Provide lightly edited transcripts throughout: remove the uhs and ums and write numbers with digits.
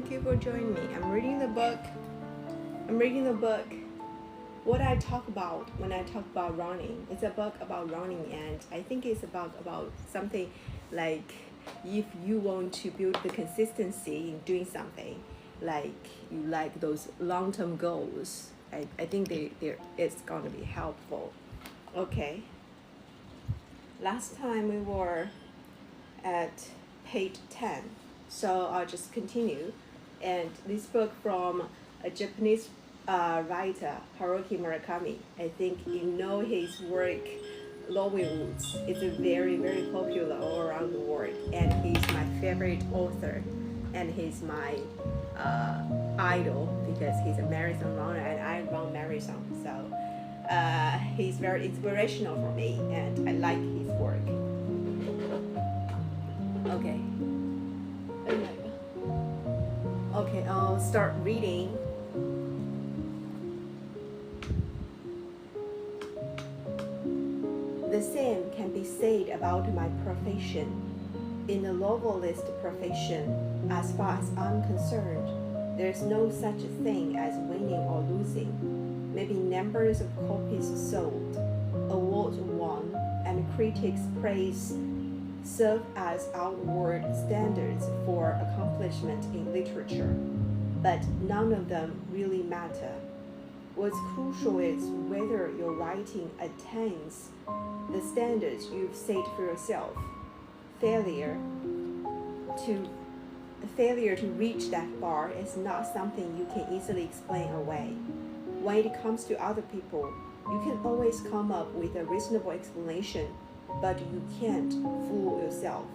thank you for joining me. I'm reading the book. What I talk about when I talk about running. It's a book about running, and I think it's about something like if you want to build the consistency in doing something, like you like those long-term goals. I think it's going to be helpful. Okay. Last time we were at page 10, so I'll just continue. And this book from a Japanese writer, Haruki Murakami. I think you know his work, Glowing Woods. It's a very, very popular all around the world, and he's my favorite author, and he's my idol because he's a marathon runner and I run marathon. So he's very inspirational for me, and I like his work. Okay. Okay, I'll start reading. The same can be said about my profession. In the novelist profession, as far as I'm concerned, there's no such thing as winning or losing. Maybe numbers of copies sold, awards won, and critics' praise serve as outward standards for accomplishment in literature, but none of them really matter. What's crucial is whether your writing attains the standards you've set for yourself. Failure to reach that bar is not something you can easily explain away. When it comes to other people, you can always come up with a reasonable explanation, but you can't fool yourself.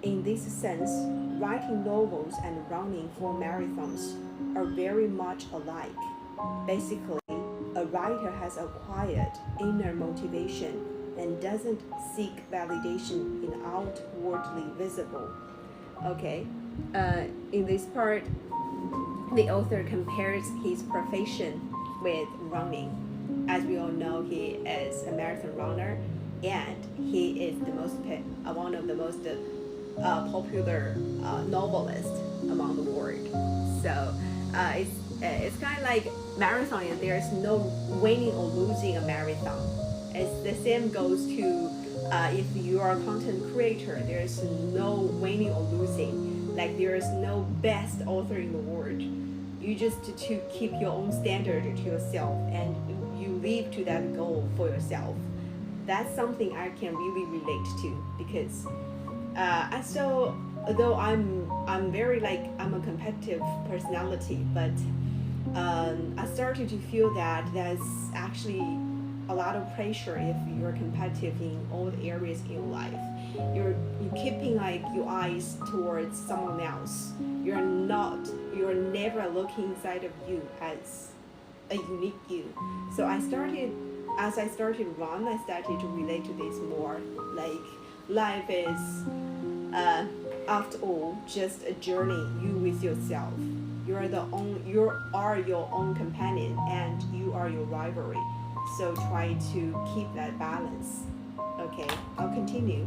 In this sense, writing novels and running for marathons are very much alike. Basically, a writer has acquired inner motivation and doesn't seek validation in outwardly visible. Okay, in this part, the author compares his profession with running. As we all know, he is a marathon runner, and he is one of the most popular novelists among the world. So it's kind of like marathon, and there's no winning or losing a marathon. It's the same goes to if you are a content creator, there's no winning or losing. Like there is no best author in the world. You just to keep your own standard to yourself, and you live to that goal for yourself. That's something I can really relate to, because although I'm very I'm a competitive personality, but I started to feel that there's actually a lot of pressure if you're competitive in all the areas in your life. You're keeping your eyes towards someone else. You're never looking inside of you as a unique you. So as I started run, I started to relate to this more. Like life is after all just a journey, you with yourself. You are your own companion, and you are your rivalry. So try to keep that balance. Okay, I'll continue.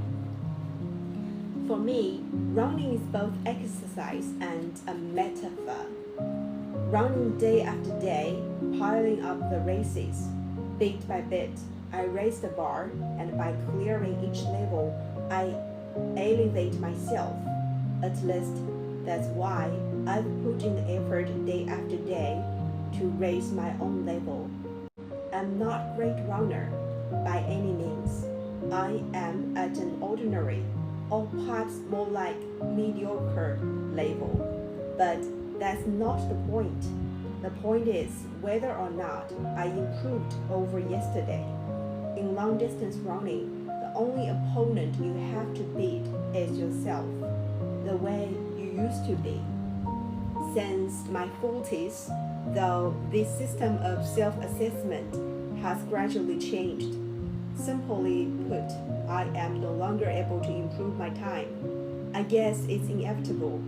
For me, running is both exercise and a metaphor. Running day after day, piling up the races. Bit by bit, I raise the bar, and by clearing each level, I elevate myself. At least, that's why I've put in the effort day after day to raise my own level. I'm not a great runner by any means. I am at an ordinary, or perhaps more like mediocre level. But that's not the point. The point is whether or not I improved over yesterday. In long distance running, the only opponent you have to beat is yourself, the way you used to be. Since my 40s, though, this system of self-assessment has gradually changed. Simply put, I am no longer able to improve my time. I guess it's inevitable,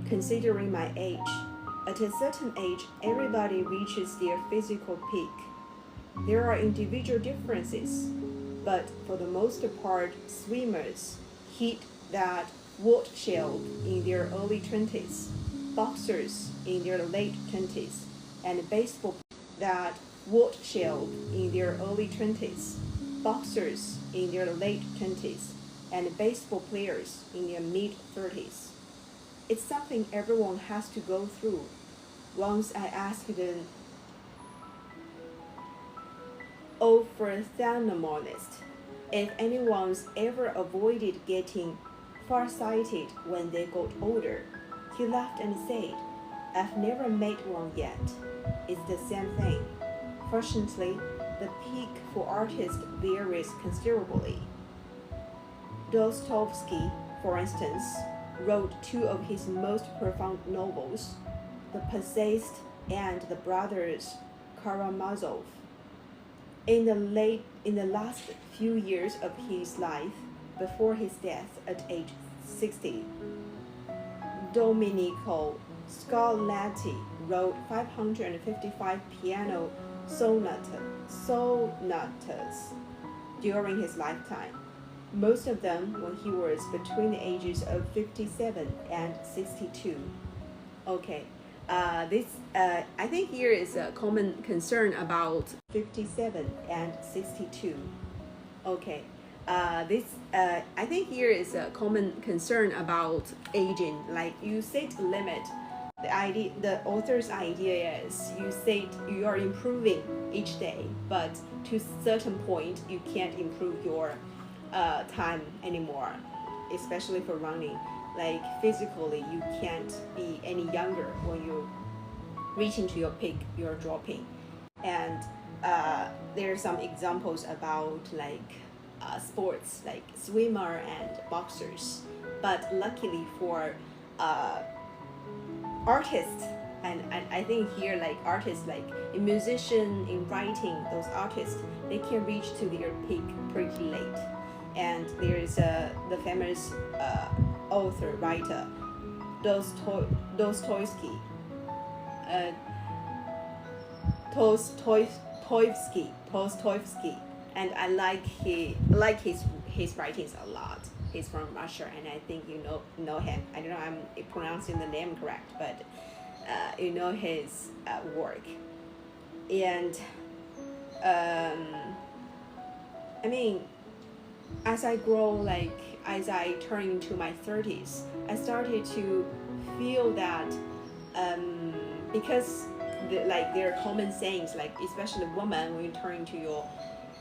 considering my age. At a certain age, everybody reaches their physical peak. There are individual differences, but for the most part, swimmers hit that watershed in their early 20s. boxers in their late 20s, and baseball that would shield in their early 20s, boxers in their late 20s, and baseball players in their mid 30s. It's something everyone has to go through. Once I asked an ophthalmologist if anyone's ever avoided getting farsighted when they got older. He laughed and said, "I've never met one yet. It's the same thing." Fortunately, the peak for artists varies considerably. Dostoevsky, for instance, wrote two of his most profound novels, The Possessed and The Brothers Karamazov. In the last few years of his life, before his death at age 60, Domenico Scarlatti wrote 555 piano sonatas during his lifetime, most of them when he was between the ages of 57 and 62. Okay, I think here is a common concern about 57 and 62. Okay, I think here is a common concern about aging. Like you set a limit. The author's idea is you say you are improving each day, but to a certain point you can't improve your time anymore, especially for running. Like physically, you can't be any younger when you reach into your peak. You're dropping, and there are some examples about like sports, like swimmer and boxers. But luckily for artists, and I think here like artists, like a musician, in writing, those artists, they can reach to their peak pretty late. And there is the famous writer Dostoevsky, and I like his writings a lot. He's from Russia, and I think you know him. I don't know I'm pronouncing the name correct, but you know his work. And I mean, as I grow, like as I turn into my 30s, I started to feel that because there are common sayings, like especially women, when you turn into your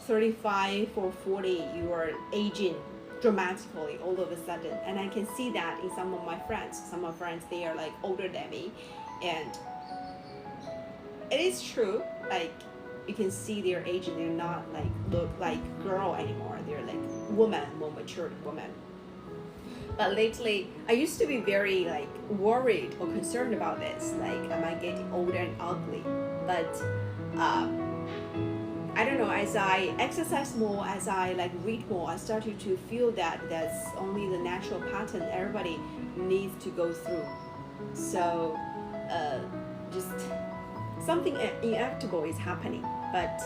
35 or 40, you are aging dramatically all of a sudden. And I can see that in some of my friends. Some of my friends, they are like older than me, and it is true. Like you can see their age, and they're not like look like girl anymore. They're like woman, more matured woman. But lately, I used to be very like worried or concerned about this. Like, am I getting older and ugly? But I don't know. As I exercise more, as I like read more, I started to feel that that's only the natural pattern everybody needs to go through. So, just something inevitable is happening. But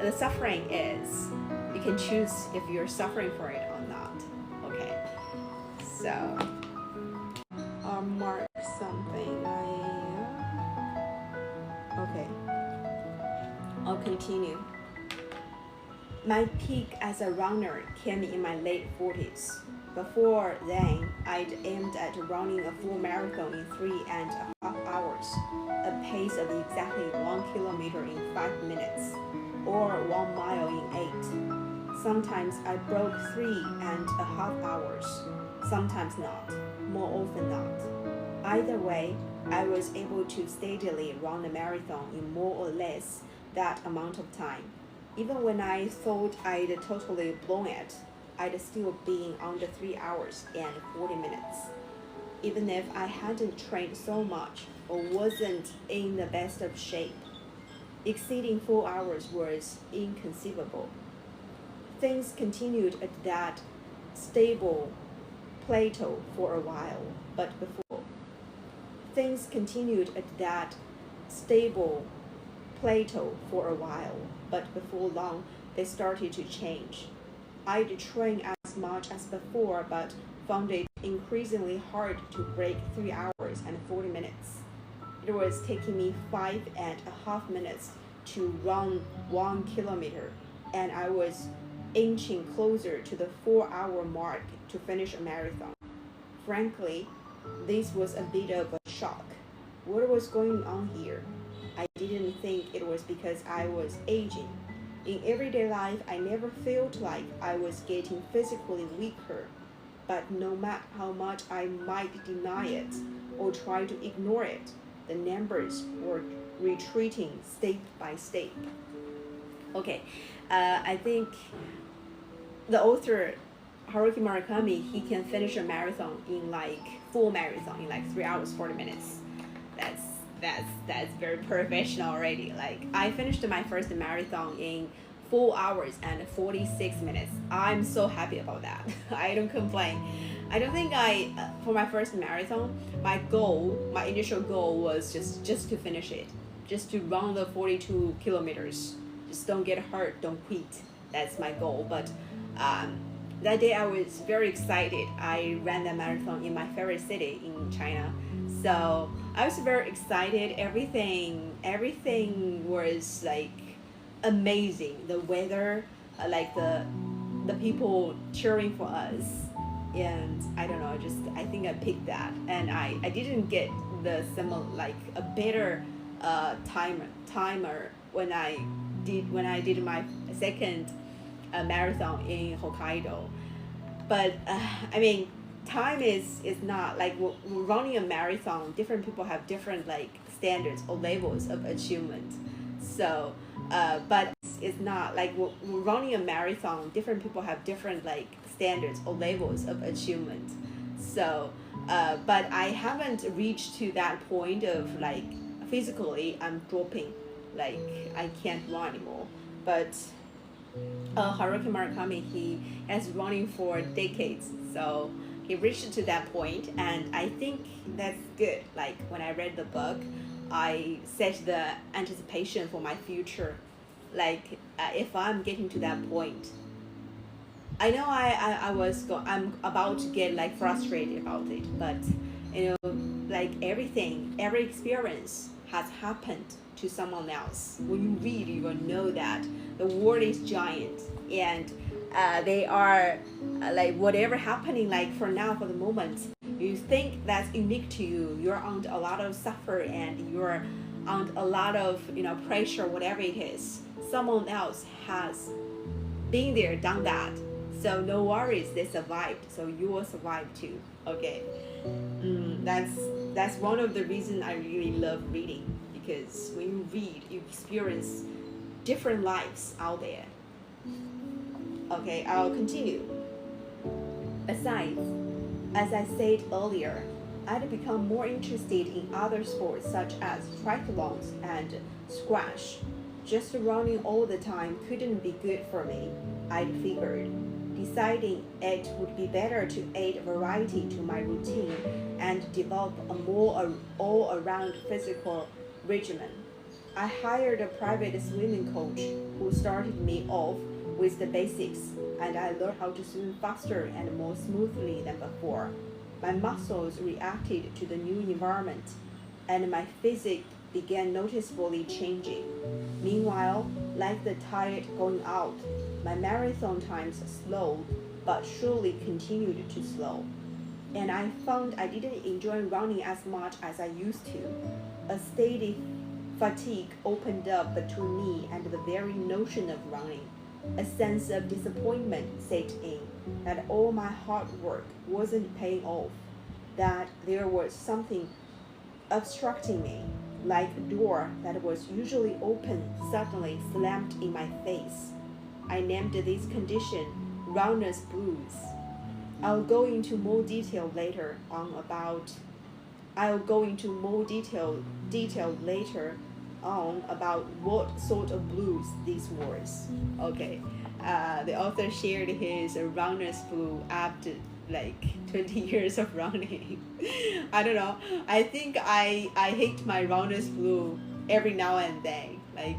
the suffering is, you can choose if you're suffering for it or not. Okay. So, I'll mark something. Okay. I'll continue. My peak as a runner came in my late 40s. Before then, I'd aimed at running a full marathon in 3.5 hours, a pace of exactly 1 kilometer in 5 minutes, or 1 mile in 8. Sometimes I broke 3.5 hours, sometimes not, more often not. Either way, I was able to steadily run a marathon in more or less that amount of time. Even when I thought I'd totally blown it, I'd still been under 3 hours and 40 minutes. Even if I hadn't trained so much or wasn't in the best of shape, exceeding 4 hours was inconceivable. Things continued at that stable plateau for a while, but before long, they started to change. I'd train as much as before, but found it increasingly hard to break 3 hours hours and 40 minutes. It was taking me 5.5 minutes to run 1 kilometer, and I was inching closer to the 4 hour mark to finish a marathon. Frankly, this was a bit of a shock. What was going on here? I didn't think it was because I was aging. In everyday life, I never felt like I was getting physically weaker. But no matter how much I might deny it or try to ignore it, the numbers were retreating step by step. Okay, I think the author Haruki Murakami, he can finish a marathon in like full marathon in like 3 hours 40 minutes. That's very professional already. Like I finished my first marathon in 4 hours and 46 minutes. I'm so happy about that. I don't complain. I don't think for my first marathon, my initial goal was just to finish it, just to run the 42 kilometers. Just don't get hurt, don't quit. That's my goal. But that day I was very excited. I ran the marathon in my favorite city in China. So I was very excited. Everything was like amazing. The weather, like the people cheering for us, and I don't know. I think I picked that, and I didn't get the similar like a better timer when I did my second marathon in Hokkaido. But I mean, time is not like running a marathon. Different people have different like standards or levels of achievement. So but it's not like running a marathon. Different people have different like standards or levels of achievement. So but I haven't reached to that point of like physically I'm dropping, like I can't run anymore. But Haruki Murakami, he has running for decades, so he reached to that point, and I think that's good. Like when I read the book, I set the anticipation for my future. Like if I'm getting to that point, I know I'm about to get like frustrated about it, but like every experience has happened to someone else. When you read, you will know that the world is giant, and they are like whatever happening like for now, for the moment, you think that's unique to you. You're under a lot of suffer, and you're under a lot of pressure, whatever it is. Someone else has been there, done that. So no worries, they survived. So you will survive too. Okay, that's one of the reasons I really love reading, because when you read, you experience different lives out there. Okay, I'll continue. Besides, as I said earlier, I'd become more interested in other sports such as triathlons and squash. Just running all the time couldn't be good for me, I'd figured, deciding it would be better to add variety to my routine and develop a more all-around physical regimen. I hired a private swimming coach who started me off with the basics, and I learned how to swim faster and more smoothly than before. My muscles reacted to the new environment, and my physique began noticeably changing. Meanwhile, like the tide going out, my marathon times slowed, but surely continued to slow. And I found I didn't enjoy running as much as I used to. A steady fatigue opened up between me and the very notion of running. A sense of disappointment set in, that all my hard work wasn't paying off, that there was something obstructing me, like a door that was usually open suddenly slammed in my face. I named this condition runner's blues. I'll go into more detail later later on about what sort of blues this was. Okay, the author shared his runner's blue after like 20 years of running. I don't know. I think I hate my runner's blue every now and then. Like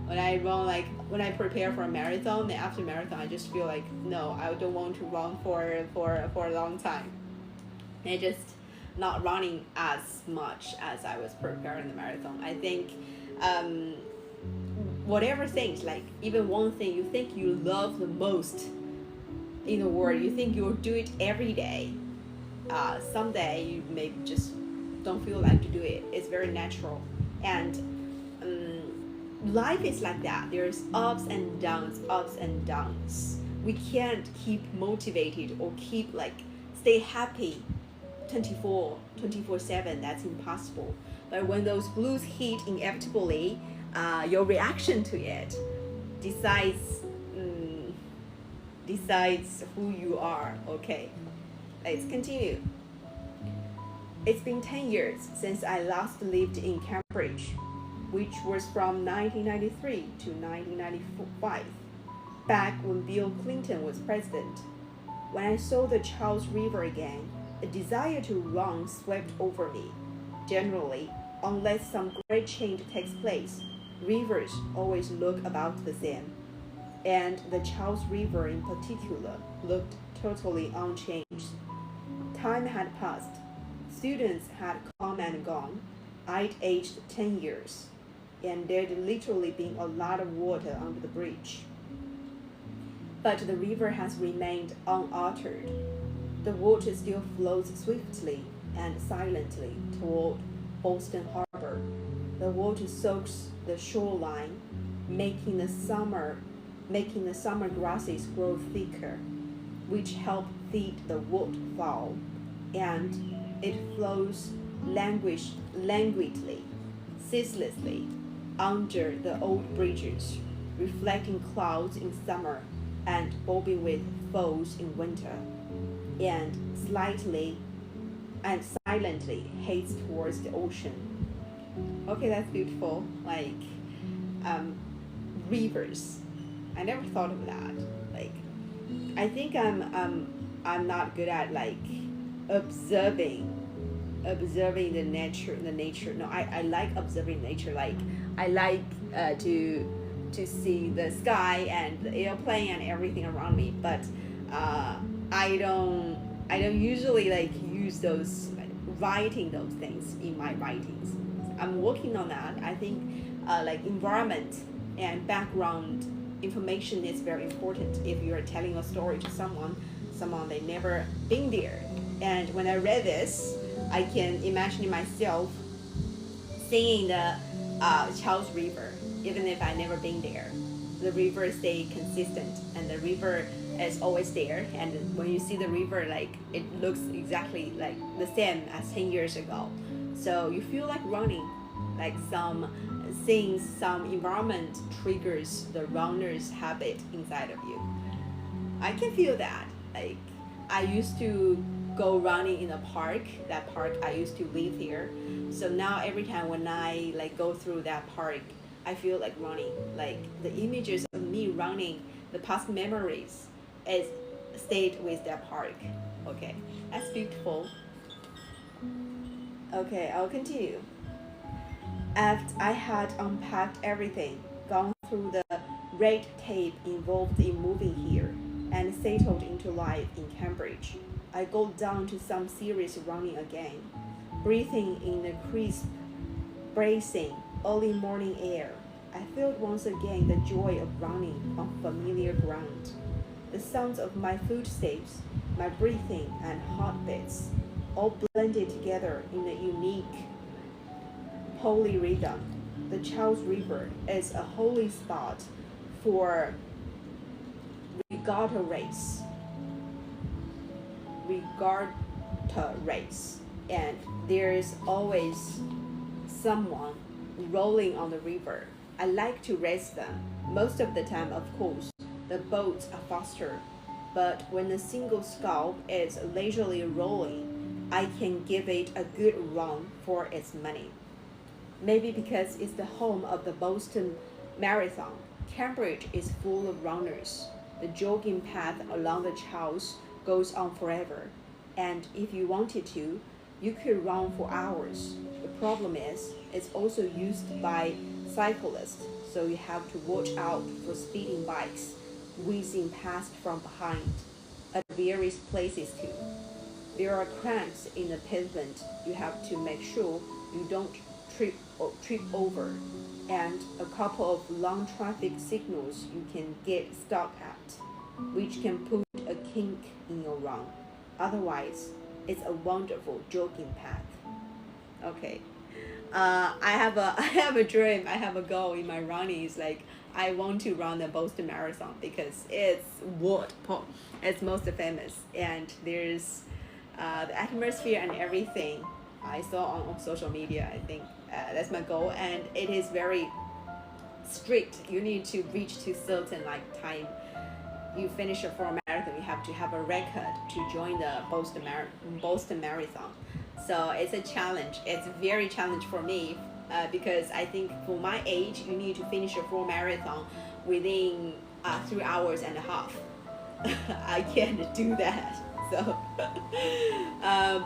when I run, like when I prepare for a marathon, then after marathon, I just feel like no, I don't want to run for a long time. I just not running as much as I was preparing the marathon. I think um, whatever things, like even one thing you think you love the most in the world, you think you'll do it every day. Someday you may just don't feel like to do it. It's very natural, and life is like that. There's ups and downs, ups and downs. We can't keep motivated or keep like stay happy 24/7. That's impossible. But when those blues hit inevitably, your reaction to it decides um, decides who you are. Okay, let's continue. It's been 10 years since I last lived in Cambridge, which was from 1993 to 1995, back when Bill Clinton was president. When I saw the Charles River again, a desire to run swept over me. Generally, unless some great change takes place, rivers always look about the same, and the Charles River in particular looked totally unchanged. Time had passed. Students had come and gone. I'd aged 10 years, and there'd literally been a lot of water under the bridge. But the river has remained unaltered. The water still flows swiftly and silently toward Boston Harbor. The water soaks the shoreline, making the summer grasses grow thicker, which help feed the waterfowl, and it flows languidly, ceaselessly, under the old bridges, reflecting clouds in summer and bobbing with fogs in winter, and slightly and silently heads towards the ocean. Okay, that's beautiful. Like um, rivers. I never thought of that. Like I think I'm not good at like observing the nature. No, I like observing nature. Like I like to see the sky and the airplane and everything around me, but uh, I don't usually like use those like, writing those things in my writings. I'm working on that. I think like environment and background information is very important if you are telling a story to someone they never been there. And when I read this, I can imagine myself seeing the Charles River, even if I never been there. The river stay consistent, and the river is always there. And when you see the river, like it looks exactly like the same as 10 years ago. So you feel like running, like some environment triggers the runner's habit inside of you. I can feel that. Like I used to go running in a park. That park I used to live here. So now every time when I like go through that park, I feel like running. Like the images of me running, the past memories, is stayed with that park. Okay, that's beautiful. Okay, I'll continue. After I had unpacked everything, gone through the red tape involved in moving here, and settled into life in Cambridge, I go down to some serious running again, breathing in the crisp, bracing, early morning air. I felt once again the joy of running on familiar ground. The sounds of my footsteps, my breathing and heartbeats, all blended together in a unique, holy rhythm. The Charles River is a holy spot for regatta race, regatta race, and there's always someone rolling on the river. I like to race them. Most of the time, of course, the boats are faster, but when a single scow is leisurely rolling, I can give it a good run for its money. Maybe because it's the home of the Boston Marathon, Cambridge is full of runners. The jogging path along the Charles goes on forever, and if you wanted to, you could run for hours. The problem is, it's also used by cyclists, so you have to watch out for speeding bikes whizzing past from behind at various places too. there are cracks in the pavement. You have to make sure you don't trip over, and a couple of long traffic signals you can get stuck at, which can put a kink in your run. Otherwise, it's a wonderful jogging path. Okay. I have a dream. I have a goal in my running. It's like I want to run the Boston Marathon because it's most famous, and there's the atmosphere and everything I saw on social media. I think that's my goal, and it is very strict. You need to reach to certain like time. You finish a full marathon, you have to have a record to join the Boston Marathon. So it's a challenge. It's a very challenge for me because I think for my age, you need to finish a full marathon within 3 hours and a half. I can't do that. So,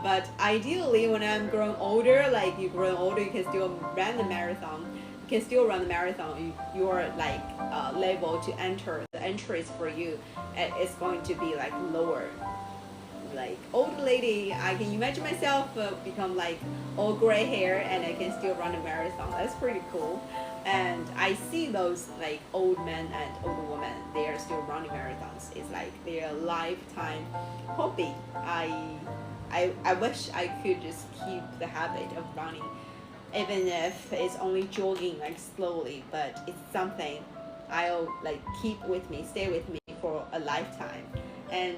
but ideally, when I'm growing older, like you grow older, you can still run the marathon. You can still run the marathon. Your like level to enter the entries for you is going to be like lower. Like old lady, I can imagine myself become like all gray hair and I can still run a marathon. That's pretty cool. And I see those like old men and old women, they are still running marathons. It's like their lifetime hobby. I wish I could just keep the habit of running, even if it's only jogging like slowly, but it's something I'll like keep with me, stay with me for a lifetime. And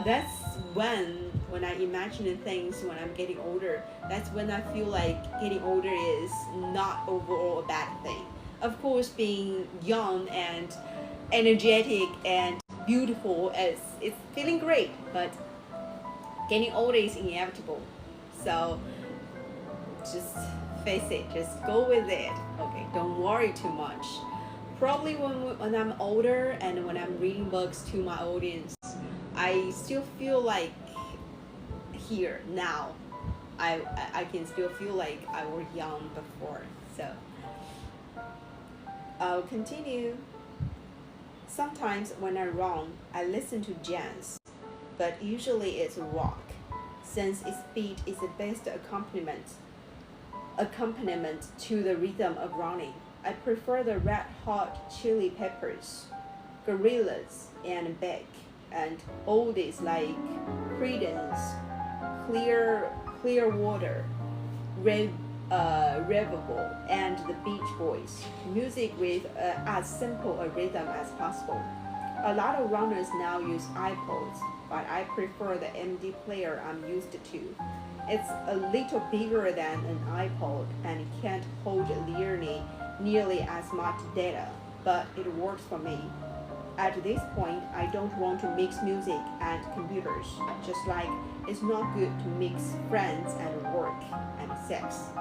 that's when I imagine things when I'm getting older, that's when I feel like getting older is not overall a bad thing. Of course, being young and energetic and beautiful is it's feeling great, but getting older is inevitable. So just face it, just go with it. Okay, don't worry too much. Probably when I'm older and when I'm reading books to my audience, I still feel like here now. I can still feel like I was young before. So I'll continue. Sometimes when I run, I listen to jazz, but usually it's rock, since its beat is the best accompaniment to the rhythm of running. I prefer the Red Hot Chili Peppers, Gorillaz, and Beck, and oldies like Creedence, Clearwater, Revival, and the Beach Boys. Music with as simple a rhythm as possible. A lot of runners now use iPods, but I prefer the MD player I'm used to. It's a little bigger than an iPod and can't hold nearly as much data, but it works for me. At this point, I don't want to mix music and computers, just like it's not good to mix friends and work and sex.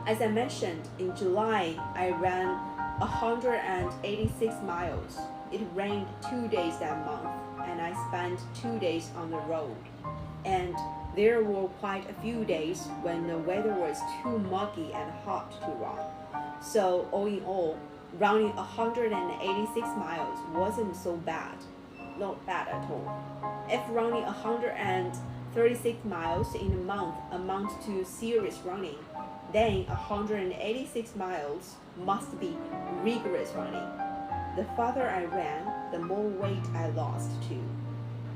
As I mentioned, in July, I ran 186 miles. It rained 2 days that month, and I spent 2 days on the road. And there were quite a few days when the weather was too muggy and hot to run. So all in all, running 186 miles wasn't so bad. Not bad at all. If running 136 miles in a month amounts to serious running, then 186 miles must be rigorous running. The farther I ran, the more weight I lost too.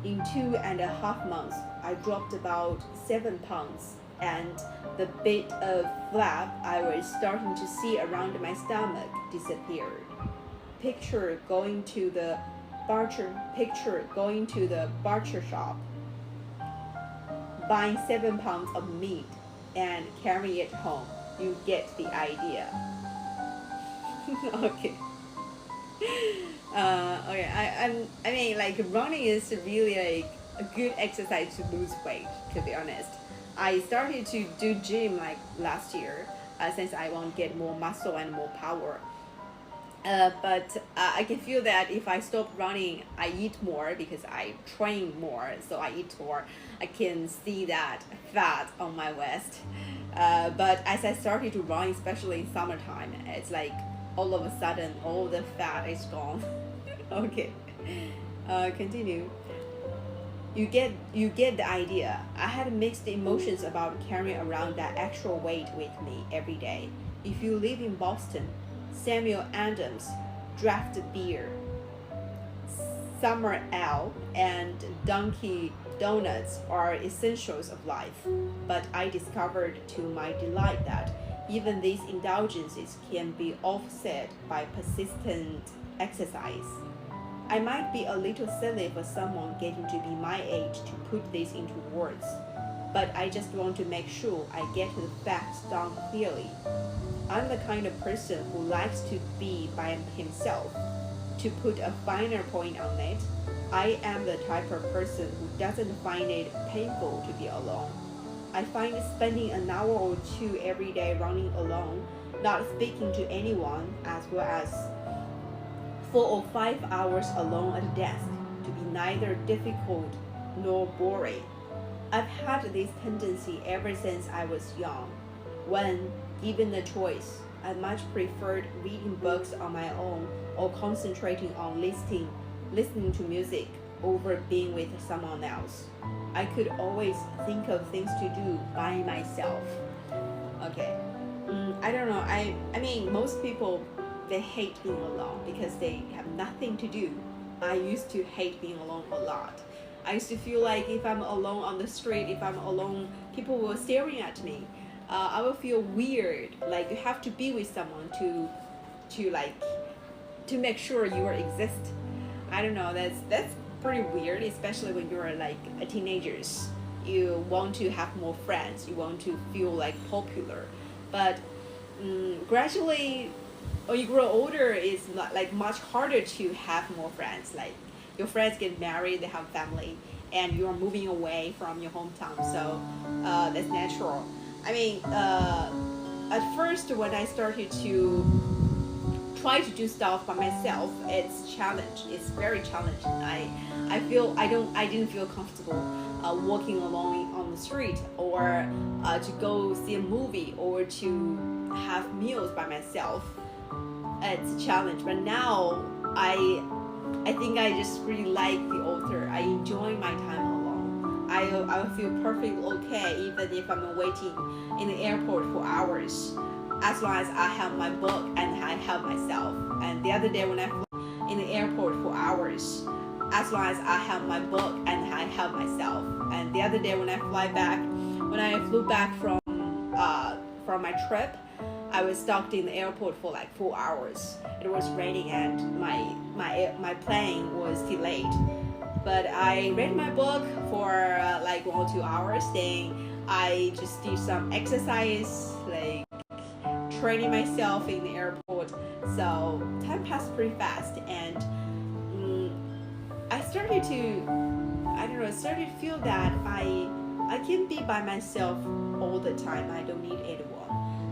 In 2.5 months, I dropped about 7 pounds, and the bit of flap I was starting to see around my stomach disappeared. Picture going to the butcher shop, buying 7 pounds of meat and carrying it home. You get the idea. Okay. Okay. I mean, like running is really like a good exercise to lose weight. To be honest, I started to do gym like last year, since I want to get more muscle and more power. But I can feel that if I stop running, I eat more because I train more, so I eat more. I can see that fat on my waist. But as I started to run, especially in summertime, it's like all of a sudden all the fat is gone. Okay, continue. You get the idea. I had mixed emotions about carrying around that extra weight with me every day. If you live in Boston, Samuel Adams draft beer, summer ale, and Dunkin' Donuts are essentials of life. But I discovered to my delight that even these indulgences can be offset by persistent exercise. I might be a little silly for someone getting to be my age to put this into words, but I just want to make sure I get the facts down clearly. I'm the kind of person who likes to be by himself. To put a finer point on it, I am the type of person who doesn't find it painful to be alone. I find spending an hour or two every day running alone, not speaking to anyone, as well as 4 or 5 hours alone at a desk to be neither difficult nor boring. I've had this tendency ever since I was young. When given the choice, I much preferred reading books on my own or concentrating on listening to music over being with someone else. I could always think of things to do by myself. Okay. I don't know. I mean, most people, they hate being alone because they have nothing to do. I used to hate being alone a lot. I used to feel like if I'm alone on the street, if I'm alone, people were staring at me. I will feel weird. Like you have to be with someone to like to make sure you exist. I don't know. That's pretty weird, especially when you're like a teenagers. You want to have more friends. You want to feel like popular, but gradually when you grow older, it's not like much harder to have more friends. Like your friends get married, they have family, and you're moving away from your hometown. So that's natural. I mean, at first when I started to try to do stuff by myself, it's challenge. It's very challenging. I didn't feel comfortable walking along on the street or to go see a movie or to have meals by myself. It's a challenge, but now I think I just really like the author. I enjoy my time alone. I will feel perfectly okay even if I'm waiting in the airport for hours, as long as I have my book and I have myself. And the other day when I flew in the airport for hours, as long as I have my book and I have myself. And the other day when I flew back from my trip, I was stuck in the airport for like 4 hours. It was raining and my plane was delayed. But I read my book for like 1 or 2 hours. Then I just did some exercise, like training myself in the airport. So time passed pretty fast, and I started to feel that I can be by myself all the time. I don't need anyone.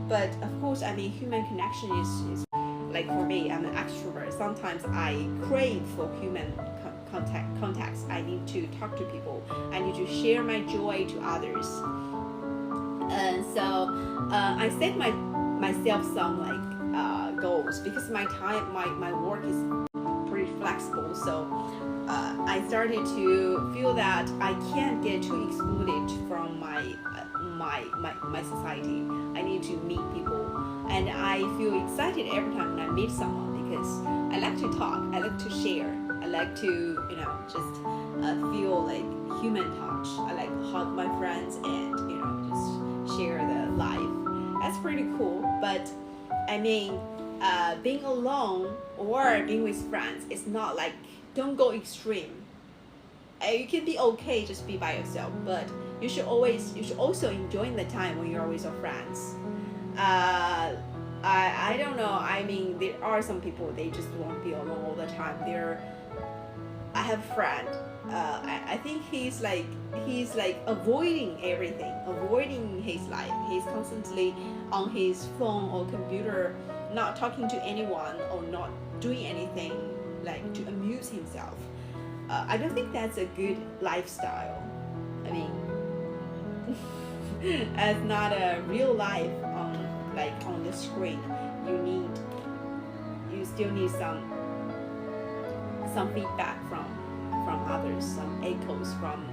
But of course, I mean, human connection is like, for me, I'm an extrovert. Sometimes I crave for human contacts. I need to talk to people. I need to share my joy to others. And so I set myself some like goals, because my work is pretty flexible. So I started to feel that I can't get too excluded from my society. I need to meet people, and I feel excited every time when I meet someone, because I like to talk, I like to share, I like to just feel like human touch. I like to hug my friends and just share the life. That's pretty cool. But I mean, being alone or being with friends, it's not like, don't go extreme. You can be okay, just be by yourself, but you should also enjoy the time when you're with your friends. I don't know. I mean, there are some people, they just won't be alone all the time. I have a friend. I think he's like avoiding everything, avoiding his life. He's constantly on his phone or computer, not talking to anyone or not doing anything like to amuse himself. I don't think that's a good lifestyle. I mean, it's not a real life on the screen. You still need some feedback from others, some echoes from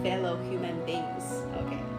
fellow human beings. Okay.